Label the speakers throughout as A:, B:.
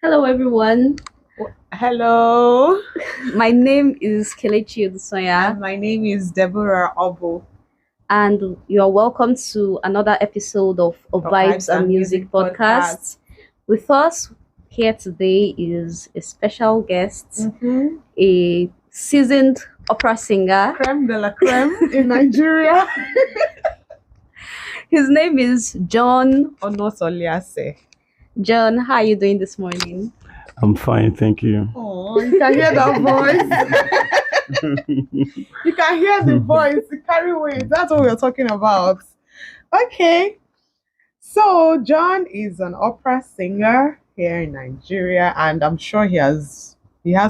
A: Hello, everyone.
B: Hello,
A: My name is Kelechi Odusoya,
B: and my name is Deborah Obo
A: and you are welcome to another episode of A
B: of
A: Vibes
B: Vibes
A: and
B: and
A: Music
B: Music Podcast.
A: podcast. With us here today is a special guest,
B: Mm-hmm.
A: a seasoned opera singer.
B: Creme de la creme in Nigeria.
A: His name is John.
B: Onoselease.
A: John, how are you doing this morning?
C: I'm fine, thank you.
B: Oh, you can hear that voice. You can hear the voice. The carry weight. That's what we're talking about. Okay. So John is an opera singer here in Nigeria, and I'm sure he has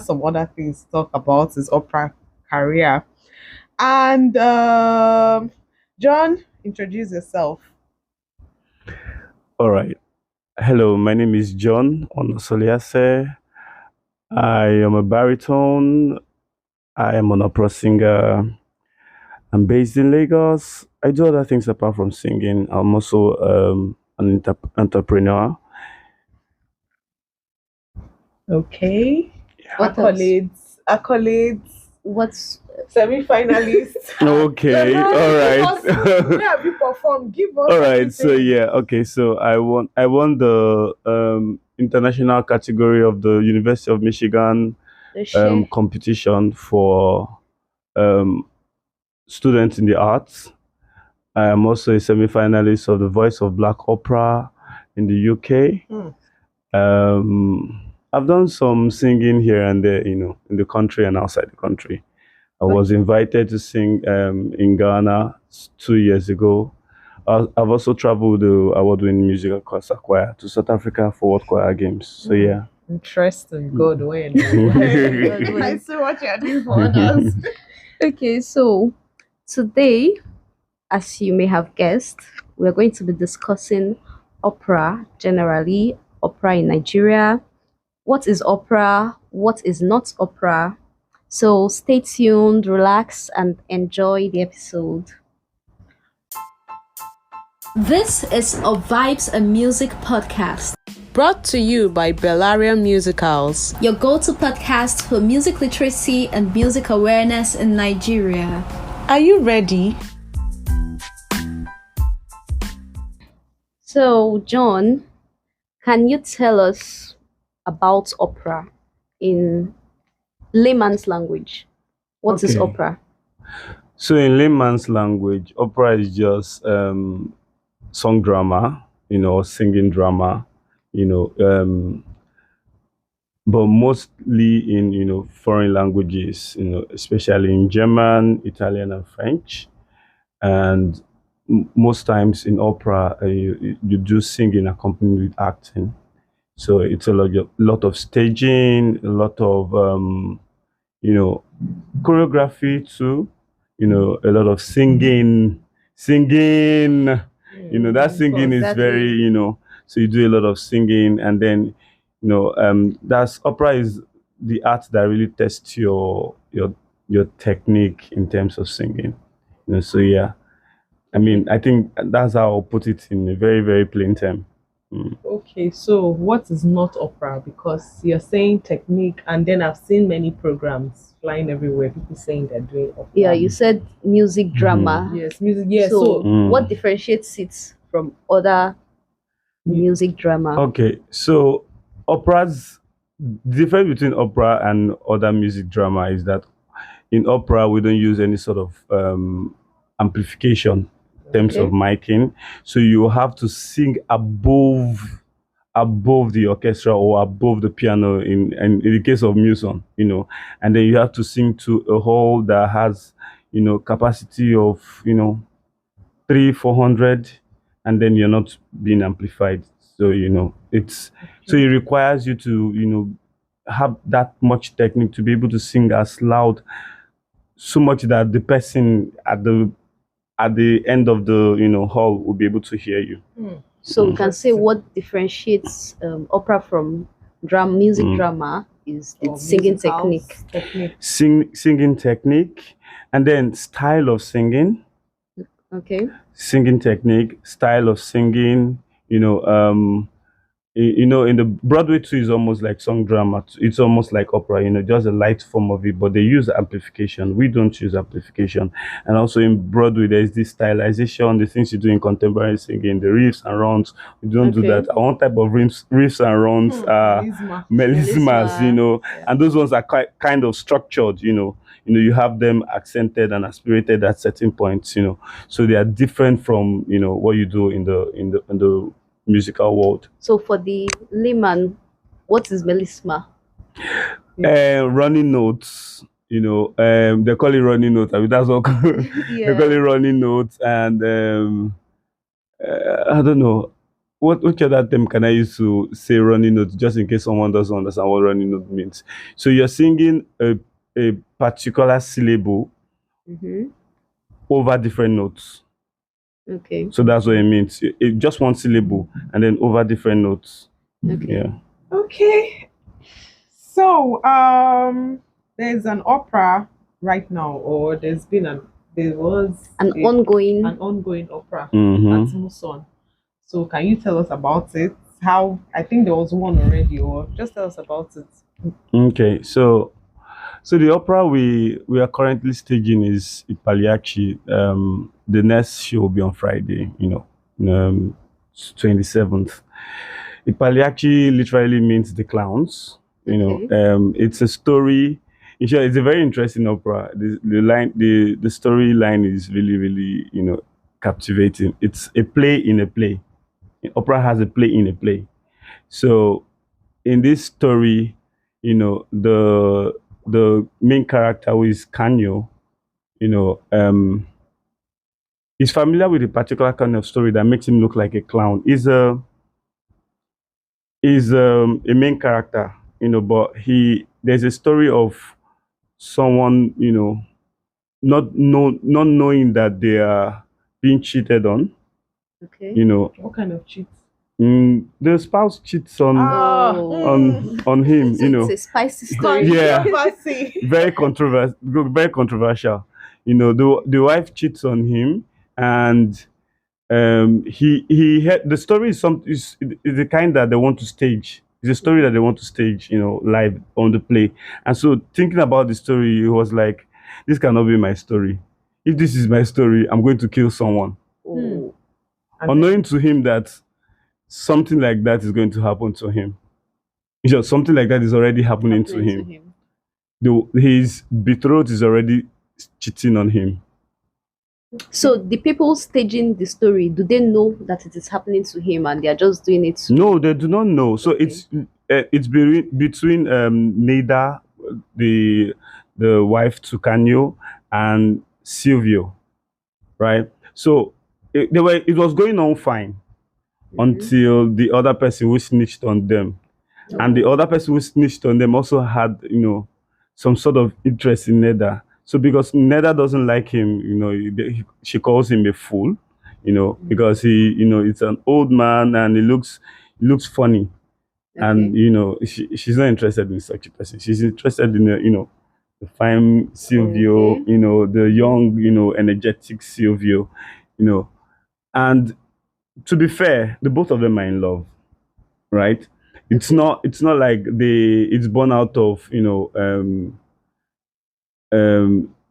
B: some other things to talk about his opera career. And John, introduce yourself.
C: All right. Hello, my name is John Onoselease. I am a baritone. I am an opera singer. I'm based in Lagos. I do other things apart from singing. I'm also an entrepreneur.
B: Okay.
A: What else?
B: Accolades,
A: What's
B: semi-finalists.
C: Okay, all right.
B: Where have you performed? Give us
C: All right. So
B: everything.
C: yeah, okay. So I won the international category of the University of Michigan
A: the share?
C: competition for um, students in the arts. I am also a semi-finalist of the Voice of Black Opera in the UK.
B: Hmm.
C: I've done some singing here and there, in the country and outside the country. I was invited to sing in Ghana 2 years ago. I've also traveled the award-winning musical concert choir to South Africa for World Choir Games. So yeah.
B: Interesting. Good win.
A: Good
B: I
A: win.
B: see what you're doing for us.
A: Okay, so today, as you may have guessed, we're going to be discussing opera generally, opera in Nigeria. What is opera? What is not opera? So stay tuned, relax, and enjoy the episode. This is a Vibes and Music podcast,
B: Brought to you by Bellarian Musicals.
A: your go to podcast for music literacy and music awareness in Nigeria.
B: Are you ready?
A: So, John, can you tell us about opera in layman's language? What is
C: Okay.
A: opera?
C: So in layman's language, opera is just song drama, singing drama, you know, but mostly in foreign languages, especially in German, Italian, and French. And most times in opera, you do singing accompanied with acting. So it's a lot of staging, a lot of choreography too. A lot of singing. That singing is
A: Exactly.
C: very, so you do a lot of singing, and then, that's opera is the art that really tests your technique in terms of singing. So yeah, I mean, I think that's how I'll put it in a very, very plain term.
B: Okay, so what is not opera? Because you're saying technique, and then I've seen many programs flying everywhere, people saying they're doing opera.
A: Yeah, you said music drama.
B: Yes, music. Yes,
A: So,
B: so
A: what differentiates it from other music drama?
C: Okay, so operas, the difference between opera and other music drama is that in opera we don't use any sort of amplification in terms of
A: Okay.
C: miking, so you have to sing above the orchestra or above the piano in the case of muson, and then you have to sing to a hall that has capacity of 300-400, and then you're not being amplified. So it requires you to have that much technique to be able to sing as loud, so much that the person at the end of the hall will be able to hear you.
A: So, we can say what differentiates opera from music
C: Mm.
A: drama is
B: or
A: its singing
B: musicals,
A: technique.
B: technique.
C: Singing technique, and then style of singing.
A: Okay.
C: Singing technique, style of singing, In the Broadway too is almost like song drama. It's almost like opera, just a light form of it, but they use amplification. We don't use amplification. And also in Broadway, there's this stylization, the things you do in contemporary singing, the riffs and runs. We don't do
A: Okay.
C: that. One type of riffs and runs are
B: Melisma.
C: melismas,
A: Melisma.
C: and those ones are kind of structured, you have them accented and aspirated at certain points, so they are different from what you do in the musical world.
A: So for the layman, what is melisma?
C: Running notes, they call it running notes. I mean, that's what they call it,
A: Yeah.
C: running notes. And I don't know which other term can I use to say running notes, just in case someone doesn't understand what running note means. So you're singing a particular syllable
A: Mm-hmm.
C: over different notes.
A: Okay.
C: So that's what it means. Just one syllable and then over different notes.
A: Okay.
C: Yeah.
B: Okay. So, there's an opera right now, or there was
A: An ongoing.
B: an ongoing opera
C: hmm
B: at Muson. So, can you tell us about it? How I think there was one already, or just tell us about it.
C: Okay. So the opera we are currently staging is Ipaliachi. The next show will be on Friday, 27th. Ipaliachi literally means the clowns.
A: Okay.
C: It's a story. In short, it's a very interesting opera. The storyline is really, really, captivating. It's a play in a play. Opera has a play in a play. So in this story, the main character, who is Kanyo, you know, is familiar with a particular kind of story that makes him look like a clown. Is a main character, but there's a story of someone, not knowing that they are being cheated on,
A: Okay.
C: you know.
B: What kind of cheat?
C: The spouse cheats on
B: Ah,
C: on on him,
A: So it's a spicy story.
C: Yeah.
B: controversy.
C: very controversial. The wife cheats on him, and the story is the kind that they want to stage. It's a story that they want to stage, live on the play. And so thinking about the story, he was like, this cannot be my story. If this is my story, I'm going to kill someone.
A: Oh.
B: And
C: Unknowing to him that something like that is going to happen to him. Something like that is already happening to
A: Happening to
C: him.
A: him.
C: His betrothed is already cheating on him.
A: So the people staging the story, do they know that it is happening to him and they are just doing it?
C: No, they do not know. So
A: Okay.
C: it's between Neda, the wife to Canio, and Silvio, right? So it was going on fine until the other person who snitched on them, and the other person who snitched on them also had some sort of interest in Neda. So because Neda doesn't like him, she calls him a fool, because it's an old man and he looks funny, and
A: Okay.
C: she's not interested in such a person. She's interested in the fine Silvio,
A: Okay.
C: the young, energetic Silvio, you know. And to be fair, the both of them are in love, right? It's not like it's born out of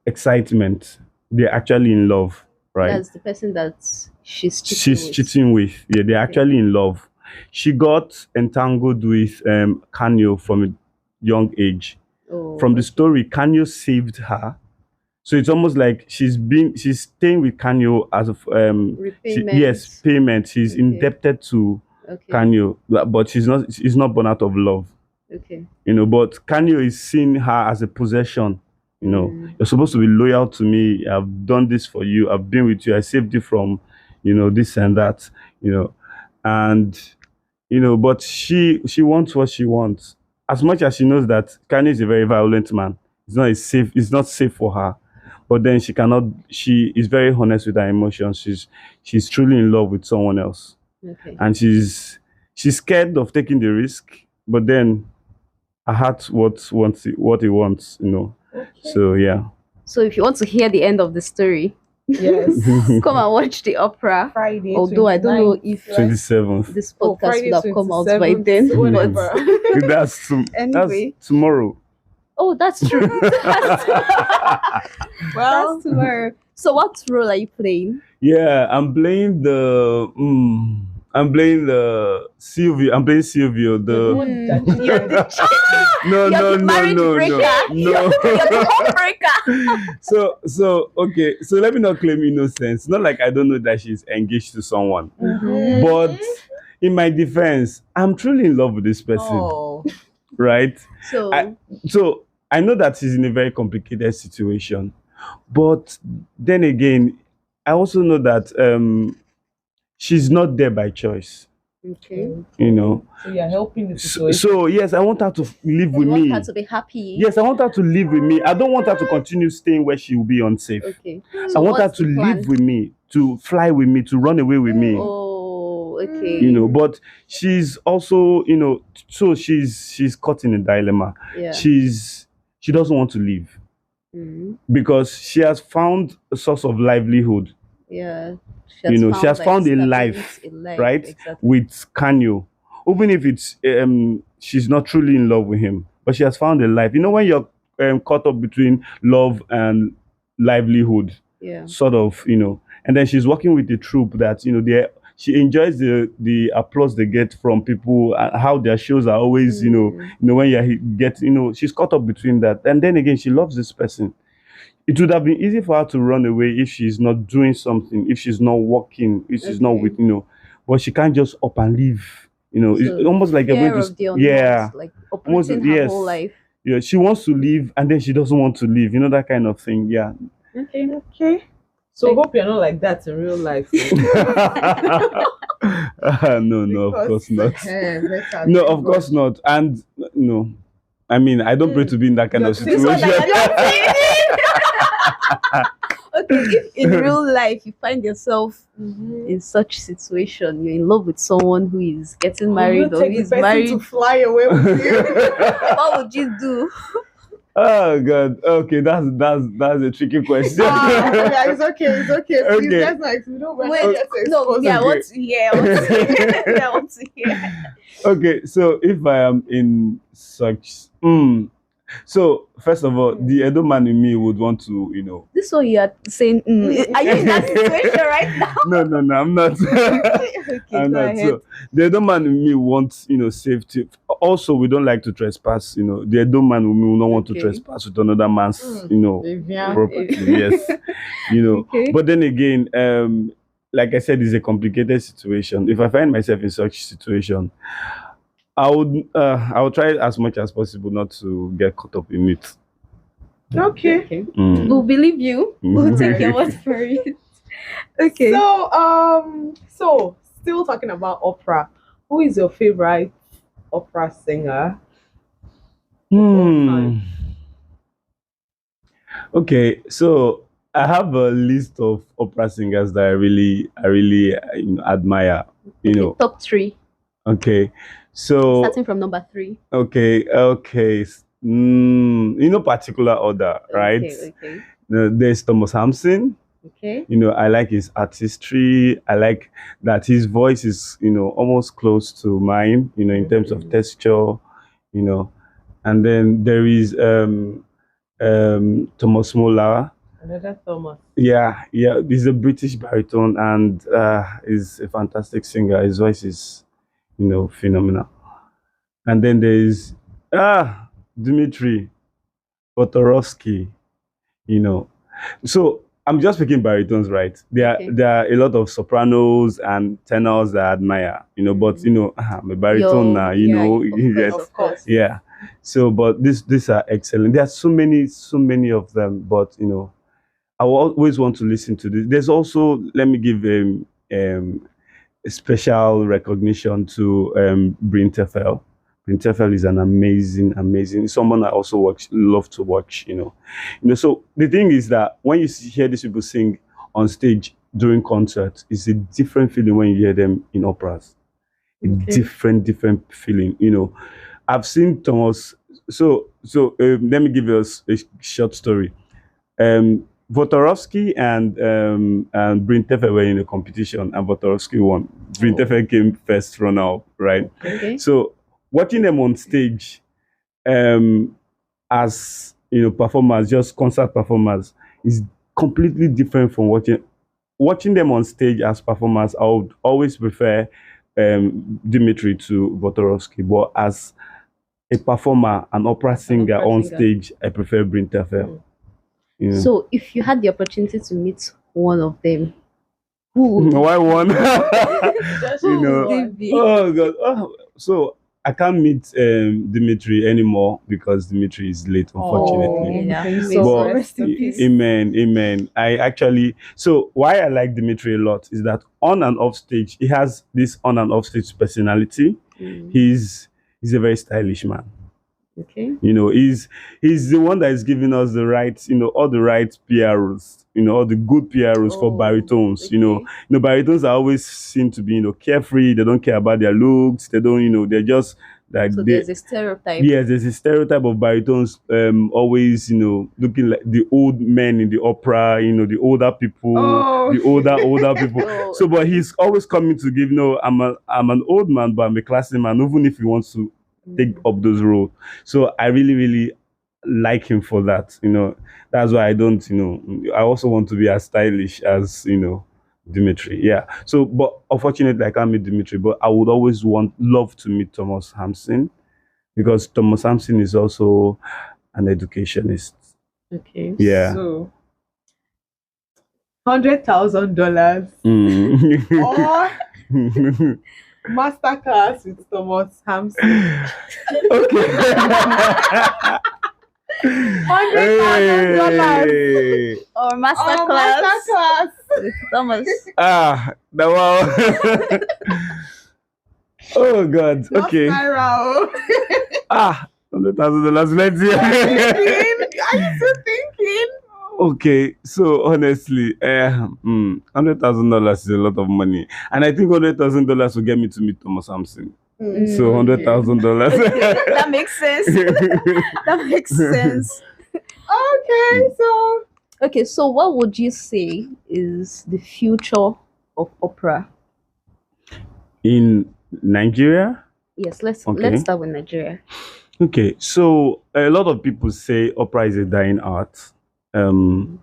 C: excitement. They're actually in love, right?
A: That's the person that she's cheating
C: She's
A: with.
C: cheating with. Yeah, they're
A: Okay.
C: actually in love. She got entangled with Kanyo from a young age.
A: Oh.
C: From the story, Kanyo saved her. So it's almost like she's staying with Kanyo as of
A: Repayment.
C: yes, payment. She's
A: Okay.
C: indebted to
A: Okay.
C: Kanyo, but she's not born out of love.
A: Okay.
C: But Kanyo is seeing her as a possession.
A: Mm.
C: You're supposed to be loyal to me. I've done this for you. I've been with you. I saved you from, this and that, and but she wants what she wants. As much as she knows that Kanye is a very violent man, it's not safe for her. But then she is very honest with her emotions. She's truly in love with someone else.
A: Okay.
C: And she's scared of taking the risk, but then her heart what he wants.
B: Okay.
C: So yeah.
A: So if you want to hear the end of the story,
B: Yes.
A: Come and watch the opera.
B: Friday.
A: Although I don't know
B: 29th,
A: if
B: right?
C: 27th.
A: this
B: Oh,
A: podcast
B: Friday
A: would have come out by
B: 27th,
A: then. But
B: whatever.
C: That's
A: anyway,
C: tomorrow.
A: oh, that's true.
B: Well,
A: That's tomorrow. So, what role are you playing?
C: Yeah, I'm playing the Silvio. I'm playing Silvio.
B: the one that
A: You're the
C: No,
A: you're
C: no,
A: the
C: no,
A: marriage
C: no,
A: breaker.
C: no,
A: You're the home breaker.
C: So okay. So let me not claim innocence. Not like I don't know that she's engaged to someone,
A: Mhm.
C: but in my defense, I'm truly in love with this person,
B: Oh,
C: right? I
A: So,
C: so I know that she's in a very complicated situation, but then again, I also know that she's not there by choice.
A: okay.
C: You know,
B: so you're helping the
C: so,
B: situation.
C: so yes, I want her to live with
A: You want
C: me.
A: her to be happy.
C: Yes, I want her to live with me. I don't want her to continue staying where she will be unsafe.
A: Okay.
C: I
A: So
C: want her
A: what's
C: to
A: the plan?
C: live with me, to fly with me, to run away with me.
A: Oh, okay.
C: You know, but she's also, so she's caught in a dilemma.
A: Yeah.
C: She doesn't want to leave
A: Mhm.
C: because she has found a source of livelihood.
A: Yeah.
C: She has
A: like,
C: found a
A: stability
C: life,
A: in life.
C: right,
A: Exactly.
C: with Kanyo. Even if it's she's not truly in love with him, but she has found a life. You know, when you're caught up between love and livelihood,
A: Yeah.
C: sort of, and then she's working with the troupe that she enjoys the applause they get from people, how their shows are always, when she's caught up between that, and then again she loves this person. It would have been easy for her to run away if she's not doing something, if she's not working, if she's not
A: Okay.
C: with, but she can't just up and leave. It's
A: So
C: almost like you're
A: fear
C: going to,
A: of the unknown,
C: yeah,
A: like
C: almost,
A: uprooting her
C: yes,
A: whole life.
C: yeah. She wants to leave and then she doesn't want to leave. That kind of thing. Yeah.
B: Okay. So hope you're not like that in real life.
C: No, of course not.
B: Better
C: No,
B: thank
C: of course not. And no, I mean, I don't pray to be in that kind of
B: This one
C: situation.
A: Okay, if in real life you find yourself in such situation, you're in love with someone who is getting
B: Will
A: married
B: you
A: or
B: take
A: who
B: the
A: is
B: person
A: married,
B: to fly away with you?
A: what would you do?
C: Oh God. Okay, that's a tricky question.
B: Yeah, it's okay. Please,
C: Okay.
B: let's not. We don't. We're
A: Wait,
B: not here to
A: no,
B: expose
A: yeah,
B: it.
C: Okay.
A: what to hear? What to hear? Yeah, what to hear?
C: Okay, so if I am in such, so first of all, the Edo man in me would want to.
A: This one you are saying, are you in that situation right now?
C: No, I'm not.
A: Okay,
C: I'm
A: go
C: not.
A: ahead.
C: So the Edo man in me wants, safety. Also, we don't like to trespass. The Edo man in me will not want to
A: Okay.
C: trespass with another man's,
B: Vivian.
C: property. Yes,
A: Okay.
C: But then again, like I said, it's a complicated situation. If I find myself in such situation, I would try as much as possible not to get caught up in it.
B: Okay.
A: We'll believe you. We'll take your word for it. Okay.
B: So still talking about opera. Who is your favorite opera singer?
C: Hmm. Okay, so I have a list of opera singers that I really admire.
A: Okay, top 3.
C: Okay, so
A: Starting from number 3.
C: okay. Particular order, right?
A: Okay.
C: There's Thomas Hampson.
A: Okay.
C: I like his artistry. I like that his voice is, almost close to mine, in terms of texture, and then there is Thomas Muller.
B: Another Thomas.
C: Yeah, he's a British baritone and is a fantastic singer. His voice is, phenomenal. And then there's Dmitry Potorovsky, So I'm just picking baritones, right? There are a lot of sopranos and tenors that I admire, but I'm a baritone now,
A: Of course.
C: yeah. So, but these are excellent. There are so many of them, but I will always want to listen to this. There's also, let me give a special recognition to Bryn Terfel. Bryn Terfel is an amazing someone I also love to watch. So the thing is that when you hear these people sing on stage during concerts, it's a different feeling when you hear them in operas. A different feeling. I've seen Thomas. So let me give you a short story. Votorovsky and Brintefe were in a competition, and Votorovsky won.
A: Oh,
C: Brintefe came first runner up, right?
A: okay.
C: So watching them on stage, um, as performers, just concert performers, is completely different from watching them on stage as performers. I would always prefer Dimitri to Votorovsky, but as a performer, an opera
A: An
C: singer
A: opera
C: on
A: singer.
C: stage, I prefer Brintefe.
A: Mm.
C: You know.
A: So, if you had the opportunity to meet one of them, who
C: Why one?
B: Just
C: you
A: who
B: choose
A: would
C: know.
A: it
B: one.
A: be?
C: Oh God. Oh, so I can't meet Dimitri anymore because Dimitri is late,
A: Oh,
C: unfortunately.
B: Oh,
A: yeah.
B: okay.
A: May his
B: So
C: But
A: soul
B: rest
A: rest
B: in
A: in
B: peace.
A: peace.
C: amen, amen. I actually, so why I like Dimitri a lot is that on and off stage, he has this on and off stage personality.
A: Mm,
C: He's a very stylish man.
A: okay.
C: He's the one that is giving us the right, all the right PRs, all the good PRs for
A: Oh,
C: baritones.
A: okay.
C: Baritones are always seen to be, carefree. They don't care about their looks. They don't, they're just like
A: So
C: they.
A: there's a stereotype.
C: Yes, there's a stereotype of baritones, always, looking like the old men in the opera, the older people,
B: Oh,
C: the older people.
A: Oh,
C: So, but
A: okay.
C: he's always coming to give, I'm an old man, but I'm a classy man, even if he wants to take
A: Mm,
C: up those roles. So I really, really like him for that. That's why I don't, I also want to be as stylish as, Dimitri. Yeah. So, but unfortunately, I can't meet Dimitri, but I would always love to meet Thomas Hampson because Thomas Hampson is also an educationist.
A: okay.
C: Yeah.
B: so $100,000
C: Mm.
B: or masterclass with Thomas Hampson.
C: Okay.
B: $100,000
C: Hey.
A: Or
B: or
A: masterclass
B: masterclass.
A: with Thomas.
C: The wow. Oh God.
B: Not
C: Okay.
B: Naira.
C: $100,000. Let's
B: Are you
C: hear.
B: thinking? Are you still thinking?
C: Okay, so honestly, $100,000 is a lot of money, and I think $100,000 will get me to meet Thomas Hampson. So
A: Okay.
C: $100,000.
A: Okay. That makes sense. That makes sense.
B: Okay, so
A: Okay, so what would you say is the future of opera?
C: In Nigeria.
A: Yes, let's
C: Okay.
A: start with Nigeria.
C: Okay, so a lot of people say opera is a dying art, um,
A: Mm,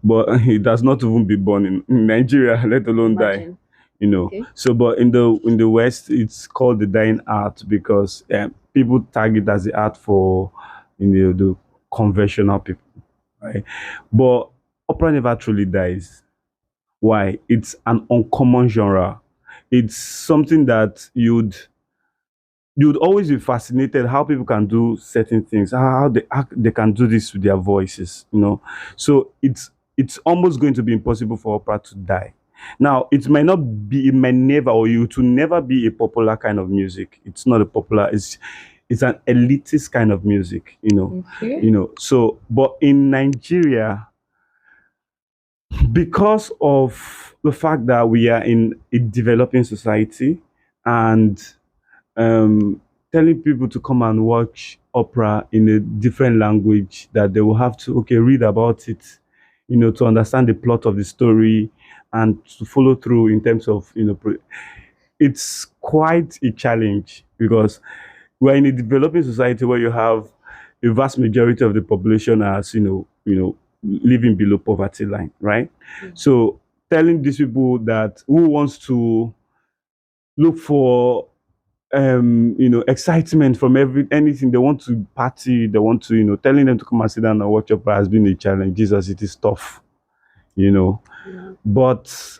C: but it does not even be born in Nigeria, let alone die.
A: imagine. Okay.
C: So but in the West, it's called the dying art because people tag it as the art for the conventional people, right? But opera never truly dies. Why? It's an uncommon genre. It's something that you'd always be fascinated how people can do certain things, how they can do this with their voices. So it's almost going to be impossible for opera to die. Now it might never, or it will never be a popular kind of music. It's not a popular, it's an elitist kind of music.
A: Okay.
C: So but in Nigeria, because of the fact that we are in a developing society, and um, telling people to come and watch opera in a different language, that they will have to read about it, to understand the plot of the story and to follow through in terms of it's quite a challenge because we're in a developing society where you have a vast majority of the population as living below poverty line, right?
A: Mm.
C: So telling these people that who wants to look for excitement from anything, they want to party, they want to, telling them to come and sit down and watch opera has been a challenge. Jesus, it is tough, you know.
A: Yeah.
C: But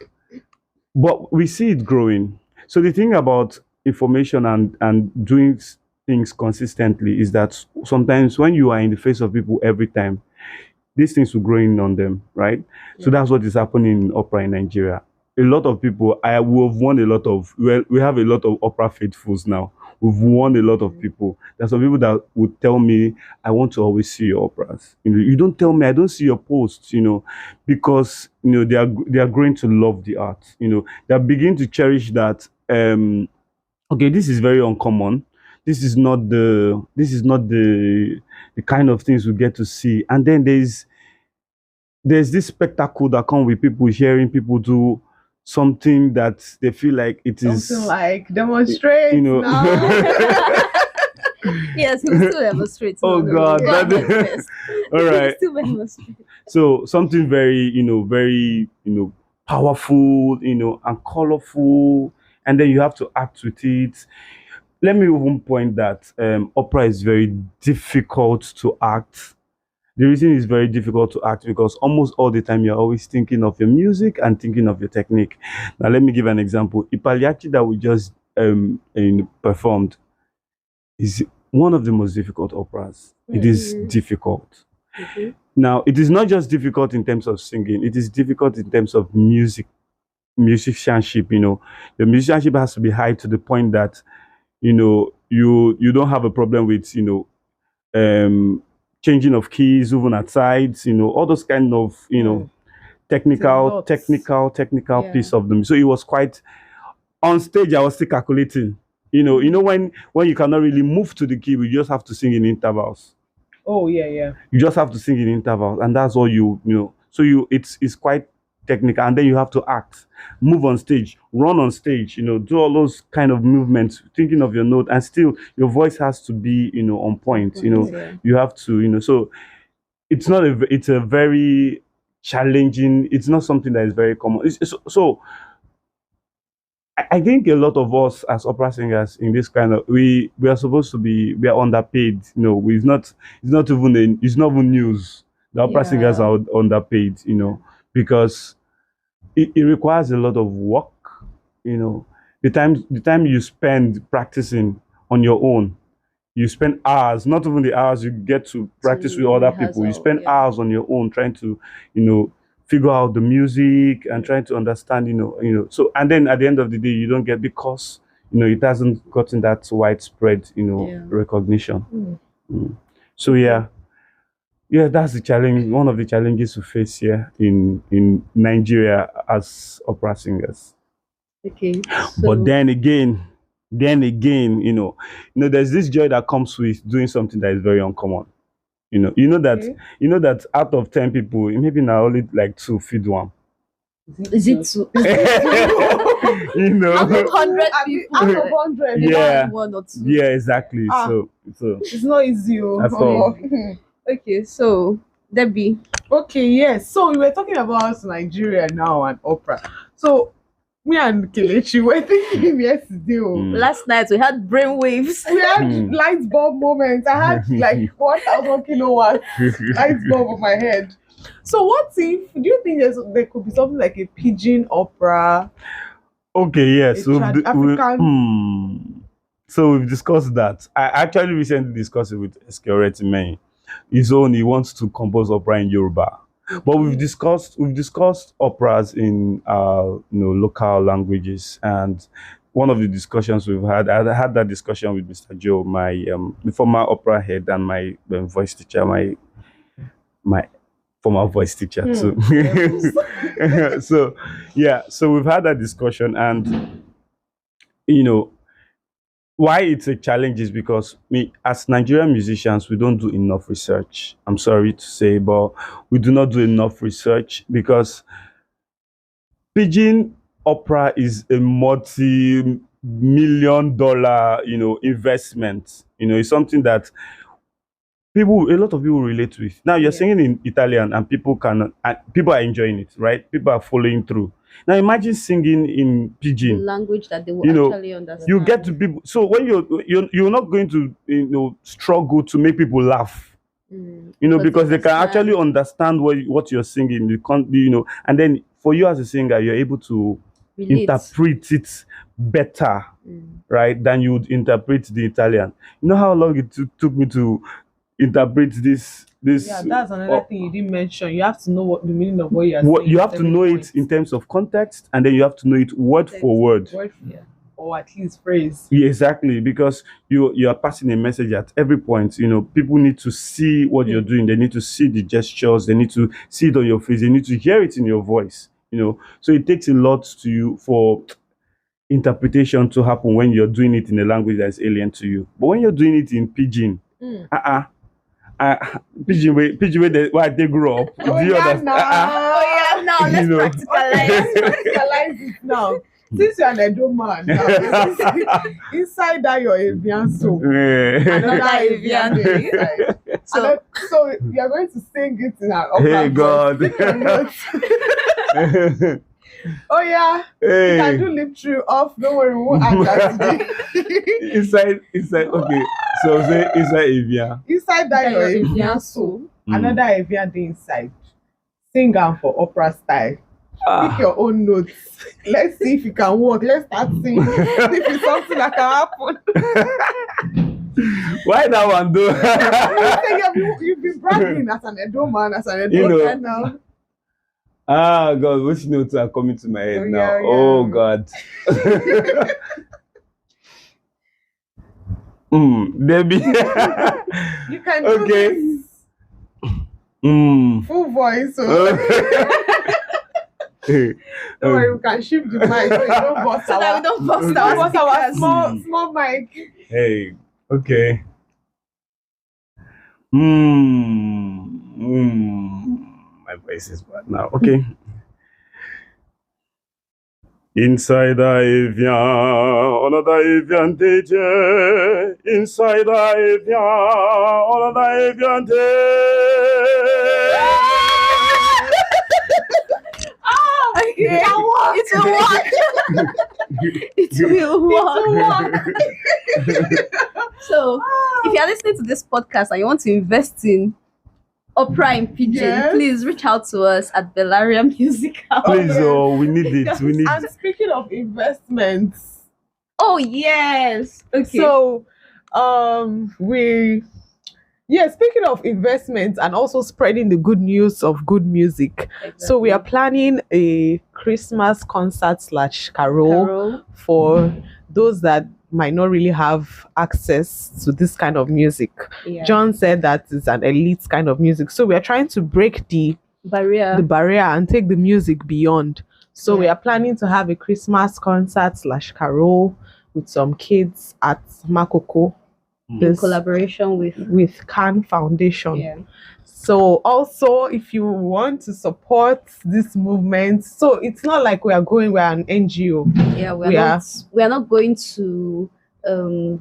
C: we see it growing. So the thing about information and doing things consistently is that sometimes when you are in the face of people every time, these things will grow in on them, right? So
A: Yeah.
C: that's what is happening in opera in Nigeria. A lot of people, I will have won a lot of, well, we have a lot of opera faithfuls now. We've won a lot of
A: Mm.
C: people. There's some people that would tell me, I want to always see your operas. You don't tell me, I don't see your posts, because they are growing to love the art. They're beginning to cherish that. Okay, this is very uncommon. This is not the kind of things we get to see. And then there's this spectacle that come with people hearing people do something that they feel like it
B: Something
C: is,
B: like demonstrate
C: you know.
B: now.
A: Yes, we'll still demonstrate. No,
C: Oh
A: no, no.
C: God,
A: Go
C: that
A: ahead first.
C: all
A: We'll
C: right.
A: still demonstrate.
C: So something very, very, powerful, and colorful, and then you have to act with it. Let me even point that opera is very difficult to act. The reason it's very difficult to act because almost all the time you're always thinking of your music and thinking of your technique. Now, let me give an example. Ipaliachi that we just performed is one of the most difficult operas. It is difficult.
A: Mhm.
C: Now, it is not just difficult in terms of singing, it is difficult in terms of musicianship. The musicianship has to be high to the point that, you don't have a problem with, changing of keys, even at sides, all those kind of,
B: It's a
C: technical,
B: lot.
C: technical
A: Yeah.
C: piece of them. So it was quite on stage. I was still calculating. When you cannot really move to the key, we just have to sing in intervals.
B: Oh yeah, yeah.
C: You just have to sing in intervals, and that's all so it's quite technical, and then you have to act, move on stage, run on stage, do all those kind of movements, thinking of your note, and still your voice has to be on point.
A: Yeah.
C: You have to, so it's a very challenging. It's not something that is very common. So I think a lot of us as opera singers in this kind of we are supposed to be, we are underpaid. It's not even news. The opera singers
A: Yeah.
C: are underpaid, because it requires a lot of work. The time you spend practicing on your own, you spend hours, not even the hours you get to practice with
A: To
C: other people. You
A: rehearsal.
C: spend
A: Yeah.
C: hours on your own trying to, figure out the music and trying to understand, So, and then at the end of the day, you don't get, because it hasn't gotten that widespread,
A: Yeah.
C: recognition.
B: Mm.
C: Mm. So yeah, that's the challenge. One of the challenges we face here in Nigeria as opera singers.
A: Okay.
C: But
A: So
C: then again, there's this joy that comes with doing something that is very uncommon.
B: Okay.
C: You know that out of 10 people, maybe now only like two feed one.
A: is it two?
C: You
A: Out of
C: know.
A: 100
B: Out
A: people,
B: of 100,
C: Yeah.
A: one or two.
C: Yeah, exactly.
B: Ah.
C: So
B: it's not easy.
C: At all.
A: Okay, so Debbie.
B: Okay, yes. So we were talking about Nigeria now and opera. So me and Kelechi were thinking yesterday.
C: Mm.
A: Last night we had brainwaves.
B: We had
C: Hmm.
B: light bulb moments. I had like 1,000 kilowatts light bulb on my head. So what if, do you think there could be something like a pigeon opera?
C: Okay, yes.
B: A African-
C: So we've discussed that. I actually recently discussed it with Eskereti May. He wants to compose opera in Yoruba. But we've discussed operas in local languages, and one of the discussions we've had, I had that discussion with Mr. Joe, my the former opera head, and my voice teacher, my former voice teacher too. So yeah, so we've had that discussion, and you know why it's a challenge is because as Nigerian musicians, we don't do enough research. I'm sorry to say, but we do not do enough research because pidgin opera is a multi-million dollar, investment. It's something that a lot of people relate with. Now you're
A: Yeah.
C: singing in Italian, and people are enjoying it, right? People are following through. Now imagine singing in
A: The
C: pidgin.
A: language that they will
C: You know,
A: actually understand.
C: You get to people. So when you're not going to struggle to make people laugh. Because they can actually understand what you're singing. You can't, and then for you as a singer, you're able to
A: relate.
C: interpret it better, right, than you would interpret the Italian. You know how long it took me to interpret this.
B: Yeah, that's another thing you didn't mention. You have to know what the meaning of what you are saying.
C: You have
B: at
C: to
B: every
C: know
B: point.
C: it in terms of context, and then you have to know it word for word.
B: Yeah. Or at least phrase.
C: Yeah, exactly, because you are passing a message at every point. People need to see what you're doing. They need to see the gestures. They need to see it on your face. They need to hear it in your voice. So it takes a lot to you for interpretation to happen when you're doing it in a language that's alien to you. But when you're doing it in pidgin, Pidgin way why they grew up.
B: Oh,
C: Do you
B: yeah,
C: understand?
B: now.
A: Oh yeah, now let's
C: You know.
A: practicalize.
B: Realize it now. Since you're an Edo man, now, inside that your avian soul, another
C: Yeah.
B: avian dey inside.
A: So
B: So you're going to sing it in an opera
C: Hey
B: voice.
C: God.
B: Sing your notes. Oh yeah, you can do
C: Hey.
B: lip true off. Don't worry, we won't add that today.
C: Inside. Okay. So say inside Avia.
B: Inside that your
A: your
B: avian soul,
C: Mm.
B: another avian dey inside. Sing am for opera style. Pick your own notes. Let's see if you can work. Let's start singing. If it's something that can happen.
C: Why that one though?
B: You've been bragging as an Edo man, as an Edo
C: You know.
B: man now.
C: Ah God, which notes are coming to my head
B: Oh,
C: now?
B: yeah, yeah.
C: Oh God. Debbie.
B: You can do
C: Okay.
B: this full voice. So don't worry, we can shift the mic so you don't bust
A: so that we don't bust
B: don't
A: our
B: bust our
A: speakers.
B: small mic.
C: Hey, okay. My voice is bad now. Okay. Inside the avian, another avian DJ. Inside the avian, another avian
A: It will work. It will work. So, if you're listening to this podcast and you want to invest in opera in pidgin,
B: Yes.
A: please reach out to us at Bellaria Musical.
C: Please,
B: Okay.
C: oh, we need it. We need.
B: And speaking of investments,
A: Oh yes. Okay.
B: so speaking of investments and also spreading the good news of good music. So we are planning a Christmas concert / carol for those that might not really have access to this kind of music.
A: Yeah.
B: John said that it's an elite kind of music. So we are trying to break the
A: barrier.
B: barrier and take the music beyond. So we
A: Yeah.
B: are planning to have a Christmas concert / carol with some kids at Makoko
A: in
B: this-
A: collaboration
B: with Khan Foundation.
A: yeah.
B: So also, if you want to support this movement, so it's not like we're an NGO
A: Yeah,
B: We are-
A: we are not going to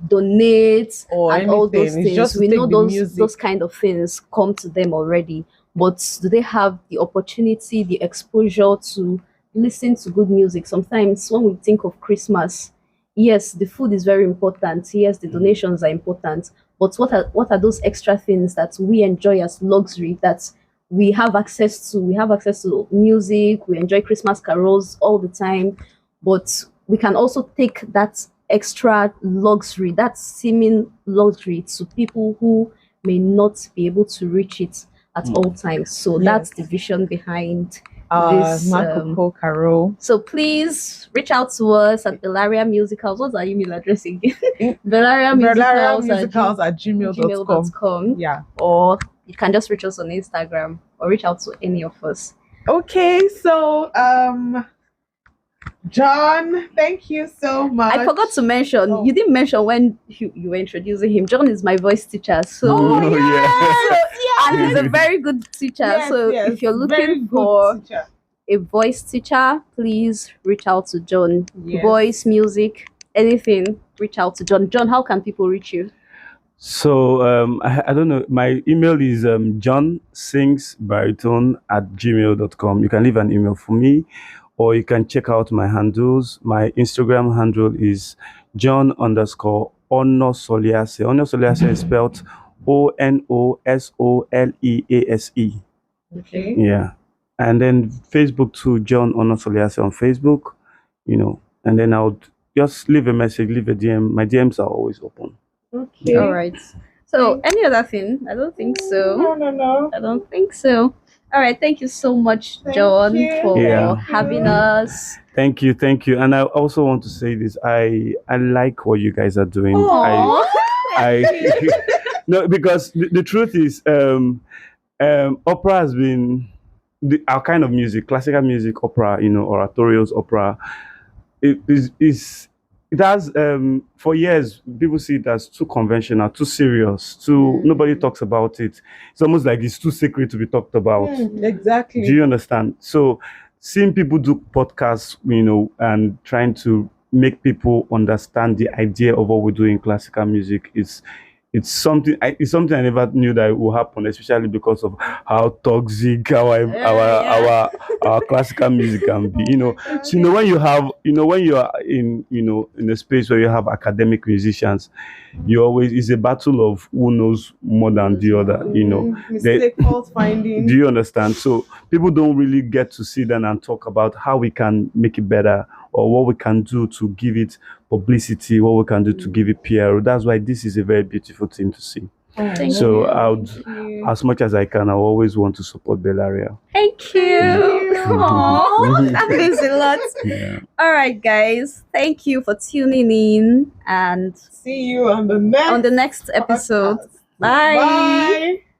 A: donate
B: or
A: and all those
B: anything. It's
A: things.
B: just to
A: We
B: take
A: know
B: the
A: those
B: music.
A: kind of things come to them already, but do they have the opportunity, the exposure to listen to good music? Sometimes when we think of Christmas, yes, the food is very important. Yes, the donations are important. But what are those extra things that we enjoy as luxury that we have access to? We have access to music. We enjoy Christmas carols all the time, but we can also take that extra luxury, that seeming luxury, to people who may not be able to reach it at all times. So that's the vision behind this,
B: Makoko Carol.
A: so please reach out to us at Bellaria Musicals. What's our email address again? Bellaria
B: Musicals at gmail.com.
A: gmail.com.
B: Yeah.
A: Or you can just reach us on Instagram or reach out to any of us.
B: Okay, so John, thank you so much.
A: I forgot to mention,
B: Oh.
A: you didn't mention when you were introducing him. John is my voice teacher. So
C: Oh, yeah.
A: and he's a very good teacher.
B: Yes,
A: so
B: yes,
A: if you're
B: very
A: looking
B: good
A: for
B: teacher.
A: a voice teacher, please reach out to John.
B: Yes.
A: Voice, music, anything, reach out to John. John, how can people reach you?
C: So I don't know. My email is johnsingsbaritone@gmail.com. You can leave an email for me, or you can check out my handles. My Instagram handle is John_Onoselease. Onoselease is spelled Onosolease.
B: Okay.
C: Yeah. And then Facebook too, John Onoselease on Facebook, and then I'll just leave a message, leave a DM. My DMs are always open.
B: Okay.
A: All right. So, any other thing? I don't think so.
B: No.
A: I don't think so. All right. Thank you so much,
B: Thank
A: John,
B: you.
A: for
C: Yeah.
A: having us.
C: Thank you. And I also want to say this. I like what you guys are doing.
A: Aw.
C: I no, because the truth is, opera has been our kind of music, classical music, opera, oratorios, opera. It it has for years people see it as too conventional, too serious, too nobody talks about it. It's almost like it's too sacred to be talked about.
B: Exactly.
C: Do you understand? So seeing people do podcasts, and trying to make people understand the idea of what we do in classical music is it's something I never knew that it would happen, especially because of how toxic our classical music can be. So when you have when you are in a space where you have academic musicians, you always it's a battle of who knows more than the other.
B: Mistake, fault finding.
C: Do you understand? So people don't really get to sit down and talk about how we can make it better or what we can do to give it publicity, what we can do to give it PR. That's why this is a very beautiful thing to see.
A: Thank
C: So
A: you.
C: I would, as much as I can, I always want to support Bellaria.
A: Thank you. Aw, that means a lot.
C: Yeah.
A: All right, guys. Thank you for tuning in and
B: See you on the next
A: on the next episode.
B: podcast.
A: Bye.
B: Bye.